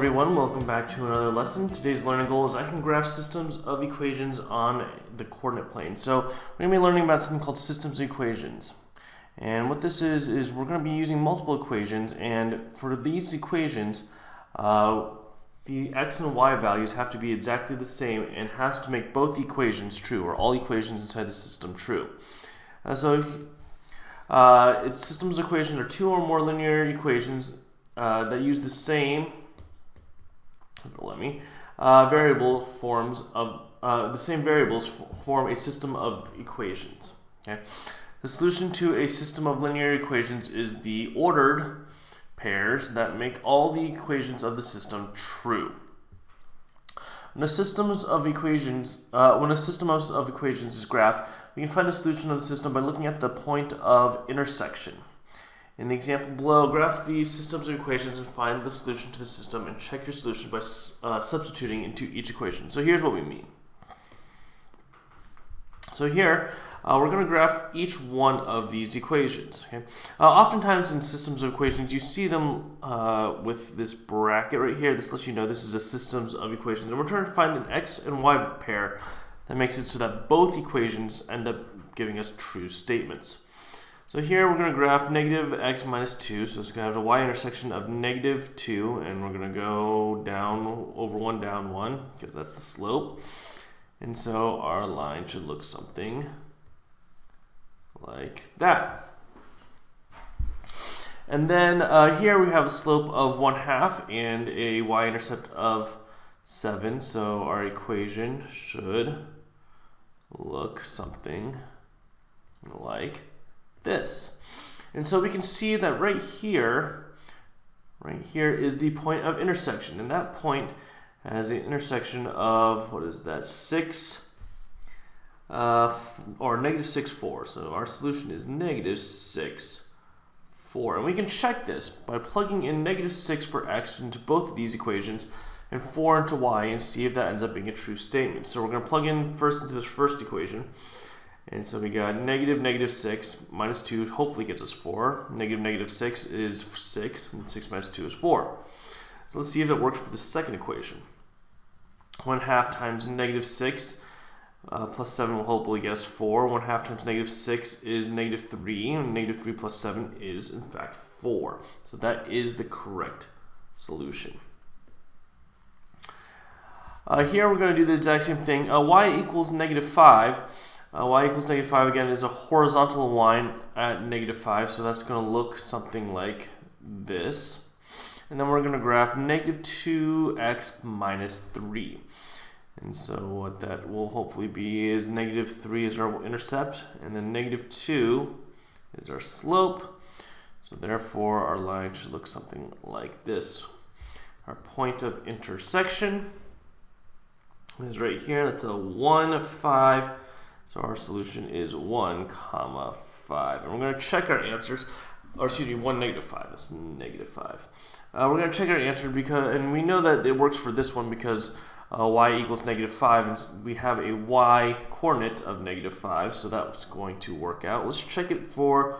everyone, welcome back to another lesson. Today's learning goal is I can graph systems of equations on the coordinate plane. So we're going to be learning about something called systems of equations. And what this is we're going to be using multiple equations, and for these equations, the x and y values have to be exactly the same and has to make both equations true, or all equations inside the system true. Systems of equations are two or more linear equations that use the same variables form a system of equations. Okay, the solution to a system of linear equations is the ordered pairs that make all the equations of the system true. When a system of equations is graphed, we can find the solution of the system by looking at the point of intersection. In the example below, graph the systems of equations and find the solution to the system, and check your solution by substituting into each equation. So here's what we mean. So here, we're going to graph each one of these equations. Okay? Oftentimes in systems of equations, you see them with this bracket right here. This lets you know this is a systems of equations. And we're trying to find an x and y pair that makes it so that both equations end up giving us true statements. So here we're going to graph negative x minus 2, so it's going to have a y-intersection of negative 2, and we're going to go down over 1, down 1, because that's the slope. And so our line should look something like that. And then here we have a slope of 1/2 and a y-intercept of 7, so our equation should look something like this. And so we can see that right here is the point of intersection, and that point has an intersection of, what is that, 6 or negative 6, 4. So our solution is negative 6, 4. And we can check this by plugging in negative 6 for x into both of these equations and 4 into y, and see if that ends up being a true statement. So we're going to plug in first into this first equation. And so we got negative 6 minus 2 hopefully gets us 4. Negative 6 is 6, and 6 minus 2 is 4. So let's see if it works for the second equation. 1/2 times negative 6 plus 7 will hopefully get us 4. 1/2 times negative 6 is negative 3, and negative 3 plus 7 is in fact 4. So that is the correct solution. Here we're going to do the exact same thing. Y equals negative 5. Y equals negative 5 again is a horizontal line at negative 5, so that's going to look something like this. And then we're going to graph negative 2x minus 3. And so what that will hopefully be is negative 3 is our intercept, and then negative 2 is our slope. So therefore our line should look something like this. Our point of intersection is right here. That's a 1, 5. So our solution is 1, 5. And we're going to check our answers. Or excuse me, 1, negative 5. That's negative 5. We're going to check our answer and we know that it works for this one because y equals negative 5, and we have a y coordinate of negative 5, so that's going to work out. Let's check it for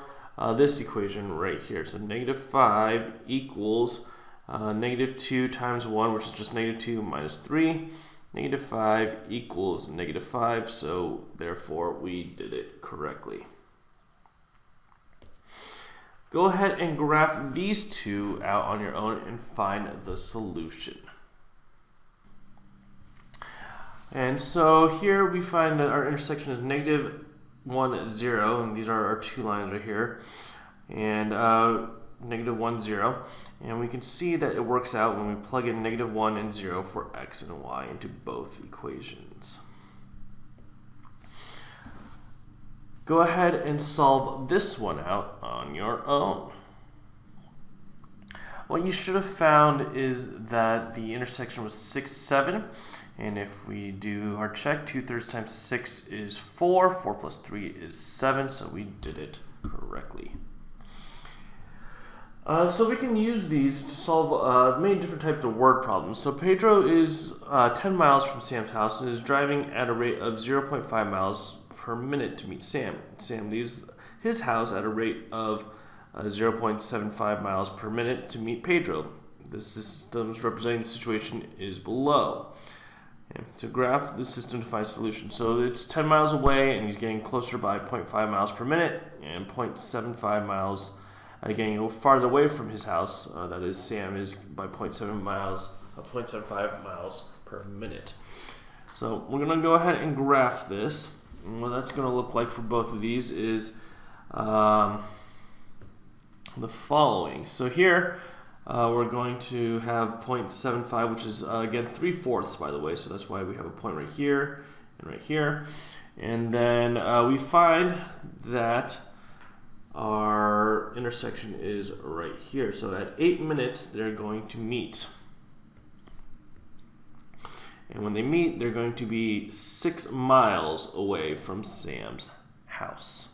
this equation right here. So negative 5 equals negative 2 times 1, which is just negative 2 minus 3. Negative 5 equals negative 5, so therefore we did it correctly. Go ahead and graph these two out on your own and find the solution. And so here we find that our intersection is negative 1, 0, and these are our two lines right here, and negative 1, 0. And we can see that it works out when we plug in negative 1 and 0 for x and y into both equations. Go ahead and solve this one out on your own. What you should have found is that the intersection was 6, 7. And if we do our check, 2/3 times 6 is 4. 4 plus 3 is 7. So we did it correctly. So we can use these to solve many different types of word problems. So Pedro is 10 miles from Sam's house and is driving at a rate of 0.5 miles per minute to meet Sam. Sam leaves his house at a rate of 0.75 miles per minute to meet Pedro. the systems representing the situation is below. Okay, so graph the system to find solution. So it's 10 miles away, and he's getting closer by 0.5 miles per minute, and 0.75 miles getting farther away from his house. That is, Sam is by 0.75 miles per minute. So we're going to go ahead and graph this. And what that's going to look like for both of these is the following. So here we're going to have 0.75, which is again 3/4, by the way. So that's why we have a point right here and right here. And then we find that our intersection is right here. So at 8 minutes, they're going to meet. And when they meet, they're going to be 6 miles away from Sam's house.